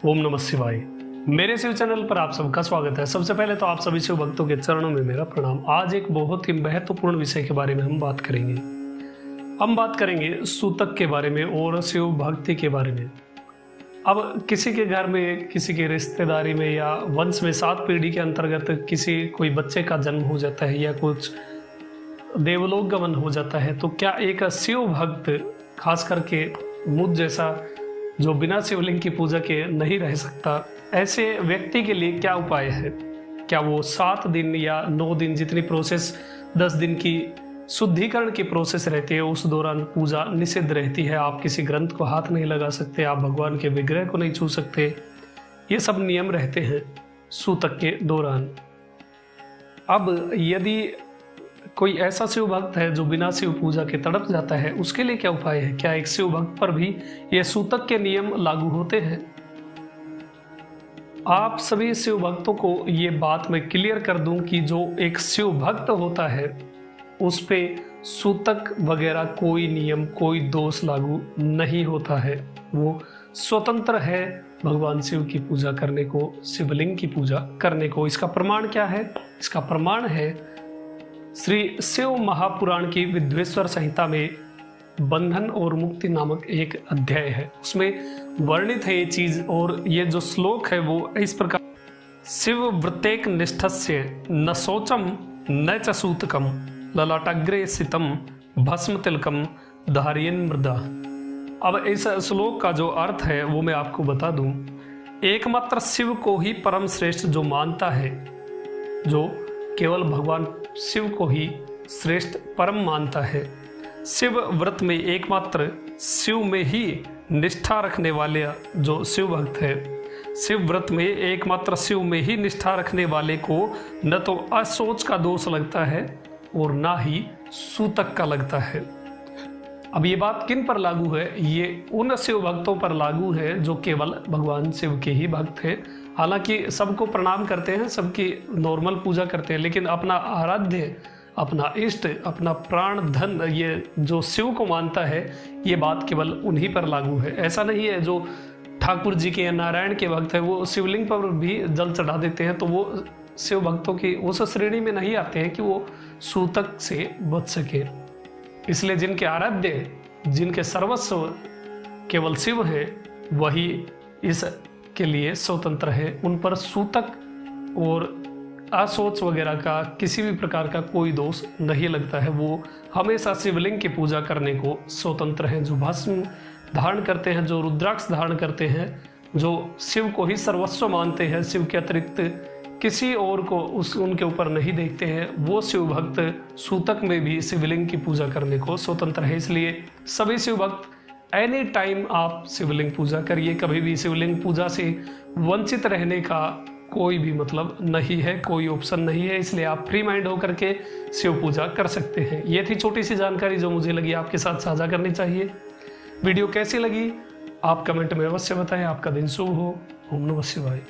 ओम नमः शिवाय। मेरे शिव चैनल पर आप सबका स्वागत है। सबसे पहले तो आप सभी शिव भक्तों के चरणों में मेरा प्रणाम। आज एक बहुत ही महत्वपूर्ण विषय के बारे में हम बात करेंगे। हम बात करेंगे सूतक के बारे में और शिव भक्ति के बारे में। अब किसी के घर में, किसी की रिश्तेदारी में या वंश में 7 पीढ़ी के अंतर्गत कोई बच्चे का जन्म हो जाता है या कुछ देवलोक गमन हो जाता है, तो क्या एक शिव भक्त, खास करके मुझ जैसा जो बिना शिवलिंग की पूजा के नहीं रह सकता, ऐसे व्यक्ति के लिए क्या उपाय है? क्या वो 7 दिन या 9 दिन, जितनी प्रोसेस 10 दिन की शुद्धिकरण की प्रोसेस रहती है, उस दौरान पूजा निषिद्ध रहती है? आप किसी ग्रंथ को हाथ नहीं लगा सकते, आप भगवान के विग्रह को नहीं छू सकते। ये सब नियम रहते हैं सूतक के दौरान। अब यदि कोई ऐसा शिव भक्त है जो बिना शिव पूजा के तड़प जाता है, उसके लिए क्या उपाय है? क्या एक शिव भक्त पर भी ये सूतक के नियम लागू होते हैं? आप सभी शिव भक्तों को ये बात मैं क्लियर कर दूं कि जो एक शिव भक्त होता है उस पे सूतक वगैरह कोई नियम, कोई दोष लागू नहीं होता है। वो स्वतंत्र है भगवान शिव की पूजा करने को, शिवलिंग की पूजा करने को। इसका प्रमाण क्या है? इसका प्रमाण है श्री शिव महापुराण की विद्वेश्वर संहिता में बंधन और मुक्ति नामक एक अध्याय है। उसमें वर्णित है ये चीज, और ये जो श्लोक है वो इस प्रकार: शिव वृत्तेक निष्ठस्य न शौचम न च सूतकम ललाटाग्रे सितम भस्म तिलकम धारियन मृदा। अब इस श्लोक का जो अर्थ है वो मैं आपको बता दूं। एकमात्र शिव को ही परम श्रेष्ठ जो मानता है, जो केवल भगवान शिव को ही श्रेष्ठ परम मानता है, शिव व्रत में एकमात्र शिव में ही निष्ठा रखने वाले जो शिव भक्त है, शिव व्रत में एकमात्र शिव में ही निष्ठा रखने वाले को न तो अशौच का दोष लगता है और ना ही सूतक का लगता है। अब ये बात किन पर लागू है? ये उन शिव भक्तों पर लागू है जो केवल भगवान शिव के ही भक्त हैं। हालांकि सबको प्रणाम करते हैं, सबकी नॉर्मल पूजा करते हैं, लेकिन अपना आराध्य, अपना इष्ट, अपना प्राण धन, ये जो शिव को मानता है, ये बात केवल उन्हीं पर लागू है। ऐसा नहीं है जो ठाकुर जी के या नारायण के भक्त है वो शिवलिंग पर भी जल चढ़ा देते हैं, तो वो शिव भक्तों की उस श्रेणी में नहीं आते हैं कि वो सूतक से बच सके। इसलिए जिनके आराध्य, जिनके सर्वस्व केवल शिव है, वही इस के लिए स्वतंत्र है। उन पर सूतक और अशौच वगैरह का किसी भी प्रकार का कोई दोष नहीं लगता है। वो हमेशा शिवलिंग की पूजा करने को स्वतंत्र हैं। जो भस्म धारण करते हैं, जो रुद्राक्ष धारण करते हैं, जो शिव को ही सर्वस्व मानते हैं, शिव के अतिरिक्त किसी और को उनके ऊपर नहीं देखते हैं, वो शिव भक्त सूतक में भी शिवलिंग की पूजा करने को स्वतंत्र है। इसलिए सभी शिव भक्त एनी टाइम आप शिवलिंग पूजा करिए। कभी भी शिवलिंग पूजा से वंचित रहने का कोई भी मतलब नहीं है, कोई ऑप्शन नहीं है। इसलिए आप फ्री माइंड होकर के शिव पूजा कर सकते हैं। ये थी छोटी सी जानकारी जो मुझे लगी आपके साथ साझा करनी चाहिए। वीडियो कैसी लगी आप कमेंट में अवश्य बताएं। आपका दिन शुभ हो। ओम नमः शिवाय।